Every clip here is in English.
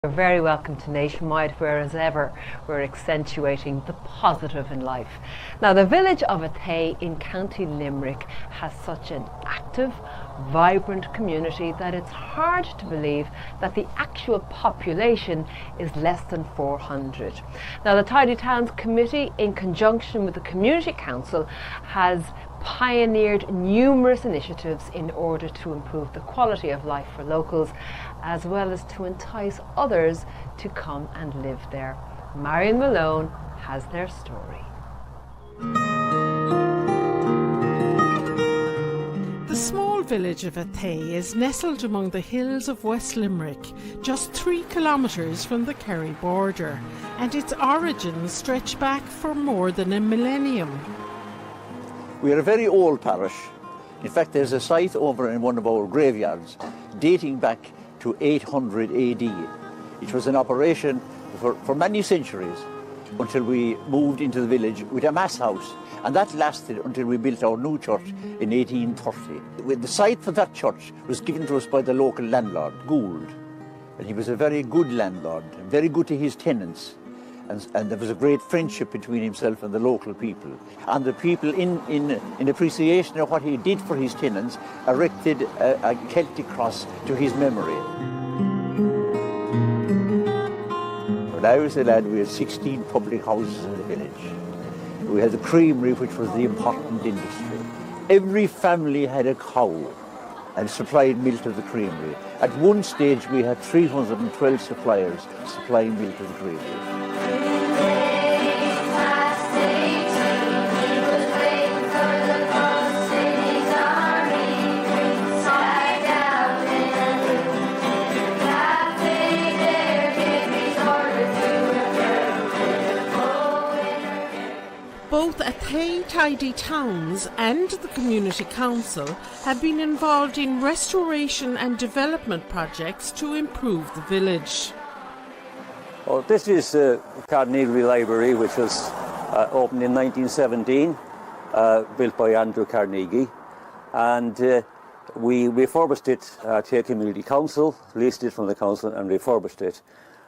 You're very welcome to Nationwide, where as ever we're accentuating the positive in life. Now, the village of Athea in County Limerick has such an active, vibrant community that it's hard to believe that the actual population is less than 400. Now, the Tidy Towns Committee, in conjunction with the Community Council, has pioneered numerous initiatives in order to improve the quality of life for locals, as well as to entice others to come and live there. Marion Malone has their story. The small village of Athea is nestled among the hills of West Limerick, just 3 kilometres from the Kerry border, and its origins stretch back for more than a millennium. We are a very old parish. In fact, there's a site over in one of our graveyards dating back to 800 AD. It was in operation for many centuries until we moved into the village with a mass house, and that lasted until we built our new church in 1830. The site for that church was given to us by the local landlord, Gould, and he was a very good landlord, very good to his tenants. And there was a great friendship between himself and the local people. And the people, in appreciation of what he did for his tenants, erected a Celtic cross to his memory. When I was a lad, we had 16 public houses in the village. We had the creamery, which was the important industry. Every family had a cow and supplied milk to the creamery. At one stage, we had 312 suppliers supplying milk to the creamery. Both Athea Tidy Towns and the Community Council have been involved in restoration and development projects to improve the village. Well, this is Carnegie Library, which was opened in 1917, built by Andrew Carnegie, and we refurbished it. Athea Community Council leased it from the council and refurbished it,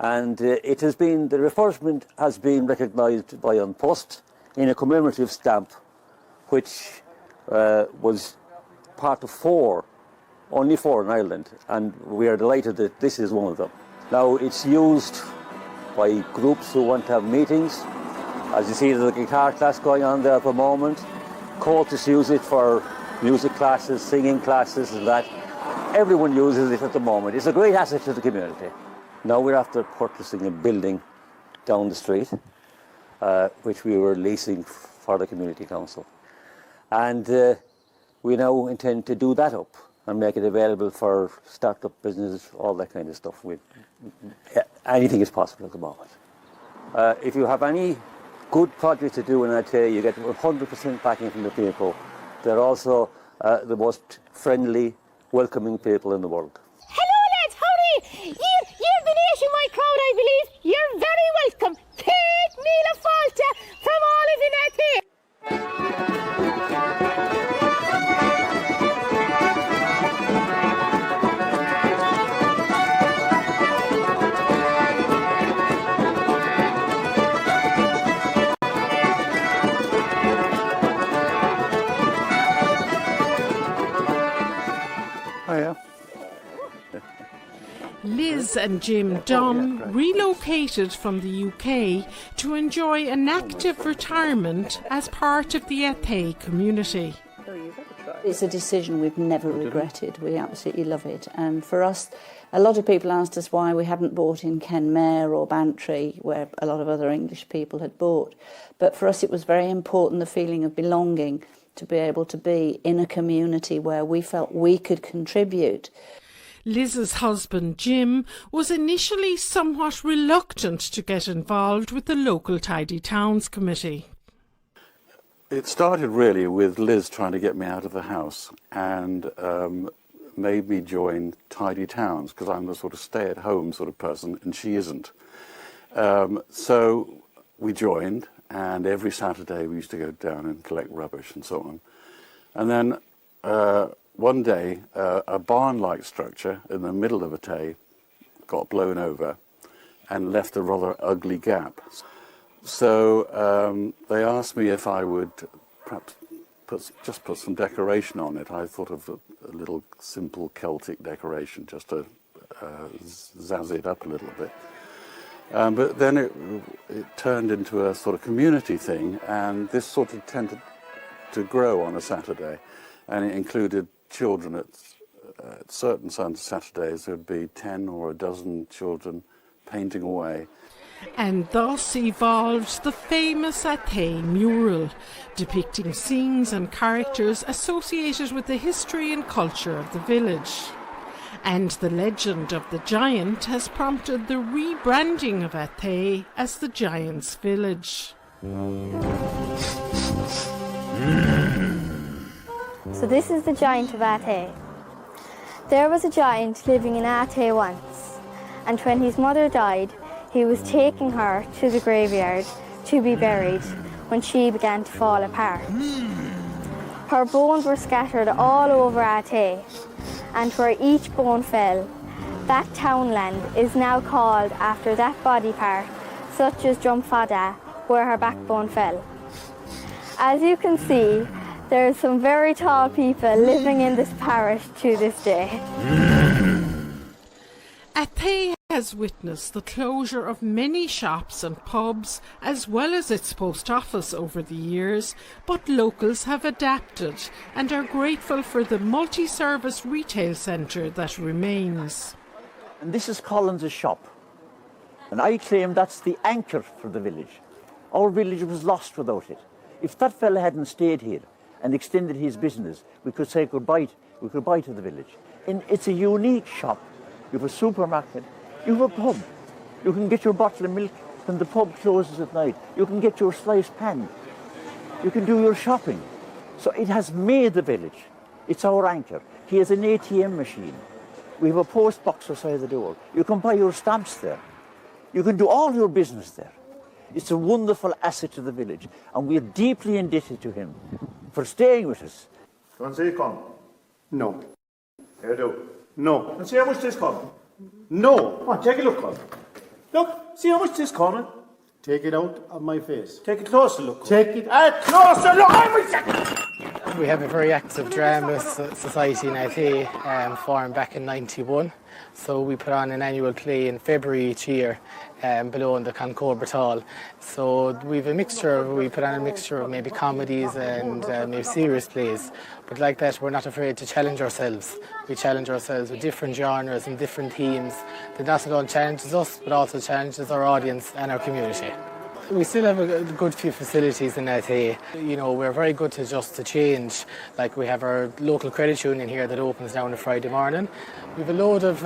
and the refurbishment has been recognised by An Post in a commemorative stamp, which was part of 4, only 4 in Ireland, and we are delighted that this is one of them. Now, it's used by groups who want to have meetings. As you see, there's a guitar class going on there at the moment. Coaches use it for music classes, singing classes and that. Everyone uses it at the moment. It's a great asset to the community. Now we're after purchasing a building down the street, which we were leasing for the Community Council. And we now intend to do that up and make it available for start-up businesses, all that kind of stuff. Anything is possible at the moment. If you have any good project to do in Athea, you get 100% backing from the people. They're also the most friendly, welcoming people in the world. Hello lads, howdy! You're the Nationwide crowd, I believe. You're very welcome. Take Mila Falta from all of in Athea. Liz and Jim Dunn relocated from the UK to enjoy an active retirement as part of the Athea community. It's a decision we've never regretted. We absolutely love it. And for us, a lot of people asked us why we hadn't bought in Kenmare or Bantry, where a lot of other English people had bought. But for us, it was very important, the feeling of belonging, to be able to be in a community where we felt we could contribute. Liz's husband, Jim, was initially somewhat reluctant to get involved with the local Tidy Towns Committee. It started really with Liz trying to get me out of the house and made me join Tidy Towns, because I'm the sort of stay-at-home sort of person and she isn't. So we joined, and every Saturday we used to go down and collect rubbish and so on. And then one day, a barn-like structure in the middle of Athea got blown over, and left a rather ugly gap. So they asked me if I would perhaps put some decoration on it. I thought of a little simple Celtic decoration just to zazz it up a little bit. But then it turned into a sort of community thing, and this sort of tended to grow on a Saturday, and it included children at certain Saturdays. There would be 10 or a dozen children painting away. And thus evolved the famous Athea mural, depicting scenes and characters associated with the history and culture of the village. And the legend of the giant has prompted the rebranding of Athea as the Giant's Village. So this is the giant of Athea. There was a giant living in Athea once, and when his mother died, he was taking her to the graveyard to be buried when she began to fall apart. Her bones were scattered all over Athea, and where each bone fell, that townland is now called after that body part, such as Drumfada, where her backbone fell. As you can see, there are some very tall people living in this parish to this day. Athea has witnessed the closure of many shops and pubs, as well as its post office over the years, but locals have adapted and are grateful for the multi-service retail centre that remains. And this is Collins' shop, and I claim that's the anchor for the village. Our village was lost without it. If that fella hadn't stayed here and extended his business, we could say goodbye to the village. And it's a unique shop. You have a supermarket, you have a pub. You can get your bottle of milk when the pub closes at night. You can get your sliced pan. You can do your shopping. So it has made the village. It's our anchor. He has an ATM machine. We have a post box outside the door. You can buy your stamps there. You can do all your business there. It's a wonderful asset to the village, and we are deeply indebted to him for staying with us. Can I say you come? No. You do? No. And see how much this come? No. Come on, take a look, come. Look, see how much this coming? Take it out of my face. Take a closer look. Take it Closer look! We have a very active drama society in Athea, formed back in '91. So we put on an annual play in February each year below in the Concord Hall. So we put on a mixture of maybe comedies and maybe serious plays. But like that, we're not afraid to challenge ourselves. We challenge ourselves with different genres and different themes that not only challenges us, but also challenges our audience and our community. We still have a good few facilities in Athea. You know, we're very good to just to change. Like we have our local credit union here that opens now on a Friday morning. We've a load of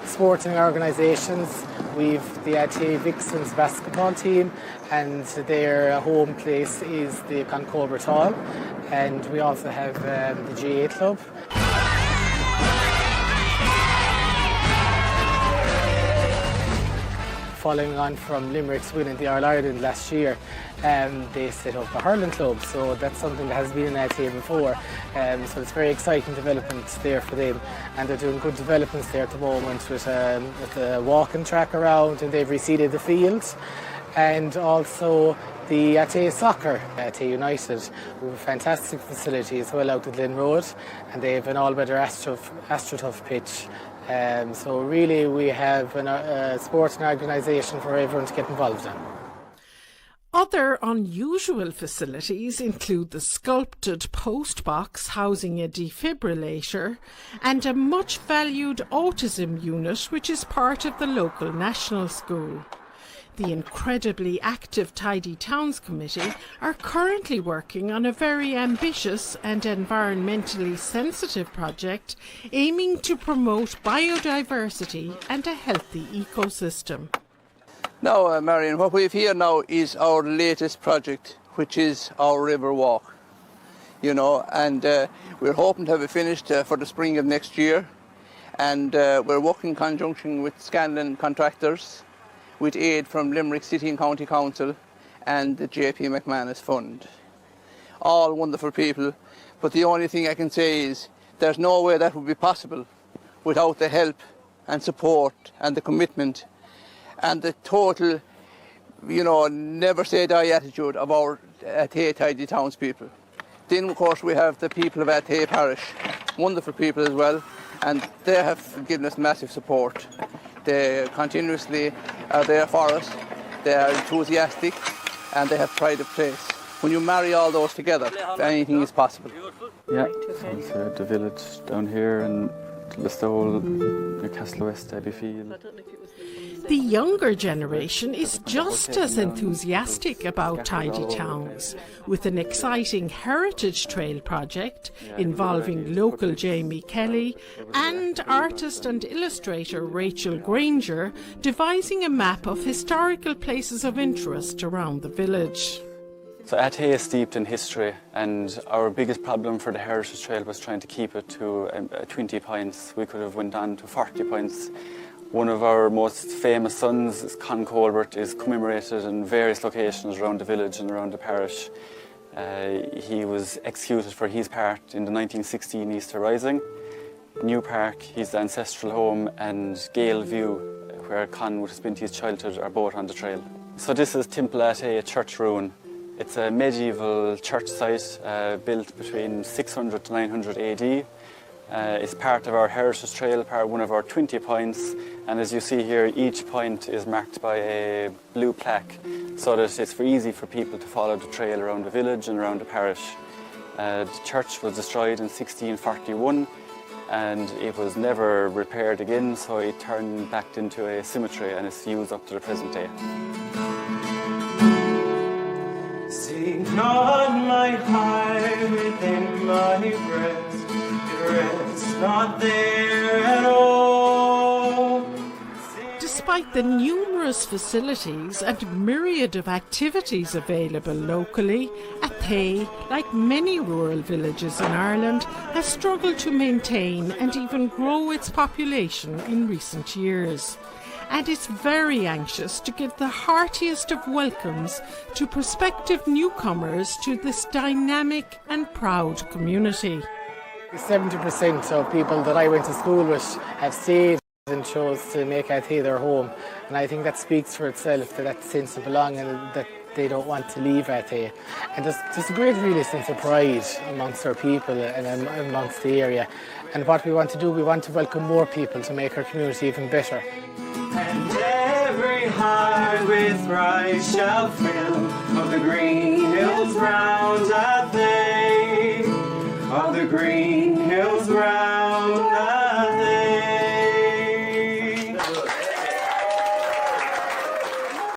sporting organisations. We've the Athea Vixens basketball team, and their home place is the Concord Hall. And we also have the GA Club. Following on from Limerick's winning the All-Ireland last year, they set up a hurling club, so that's something that has been in Athea before. So it's very exciting developments there for them, and they're doing good developments there at the moment with a walking track around, and they've reseeded the fields, and also the Athea Soccer, Athea United, we have a fantastic facility as well out at Lynn Road, and they have an all-weather AstroTurf pitch. So really we have a sports organisation for everyone to get involved in. Other unusual facilities include the sculpted post box housing a defibrillator and a much valued autism unit which is part of the local national school. The incredibly active Tidy Towns Committee are currently working on a very ambitious and environmentally sensitive project aiming to promote biodiversity and a healthy ecosystem. Now, Marion, what we have here now is our latest project, which is our river walk. You know, and we're hoping to have it finished for the spring of next year. And we're working in conjunction with Scanlon contractors, with aid from Limerick City and County Council and the JP McManus Fund. All wonderful people, but the only thing I can say is there's no way that would be possible without the help and support and the commitment and the total, never say die attitude of our Athea tidy townspeople. Then, of course, we have the people of Athea parish, wonderful people as well, and they have given us massive support. They continuously are there for us. They are enthusiastic, and they have pride of place. When you marry all those together, anything is possible. Yeah, so the village down here and Listowel, Newcastle West, Abbeyfield. The younger generation is just as enthusiastic about tidy towns, with an exciting heritage trail project involving local Jamie Kelly and artist and illustrator Rachel Granger devising a map of historical places of interest around the village. So Athea is steeped in history, and our biggest problem for the Heritage Trail was trying to keep it to 20 points. We could have went on to 40 points. One of our most famous sons, Con Colbert, is commemorated in various locations around the village and around the parish. He was executed for his part in the 1916 Easter Rising. New Park, his ancestral home, and Gale View, where Con would have spent his childhood, are both on the trail. So this is Temple Athea church ruin. It's a medieval church site built between 600 to 900 AD. It's part of our Heritage Trail, one of our 20 points, and as you see here, each point is marked by a blue plaque so that it's easy for people to follow the trail around the village and around the parish. The church was destroyed in 1641 and it was never repaired again, so it turned back into a cemetery and it's used up to the present day. Sink not my heart within my breast, it rests not there at all. Despite the numerous facilities and myriad of activities available locally, Athea, like many rural villages in Ireland, has struggled to maintain and even grow its population in recent years. And is very anxious to give the heartiest of welcomes to prospective newcomers to this dynamic and proud community. 70% of people that I went to school with have stayed and chose to make Athea their home, and I think that speaks for itself, that sense of belonging, that they don't want to leave Athea. And there's a great really sense of pride amongst our people and amongst the area. And what we want to do, we want to welcome more people to make our community even better. And every heart with pride shall fill of the green hills round Athea, of the green hills round.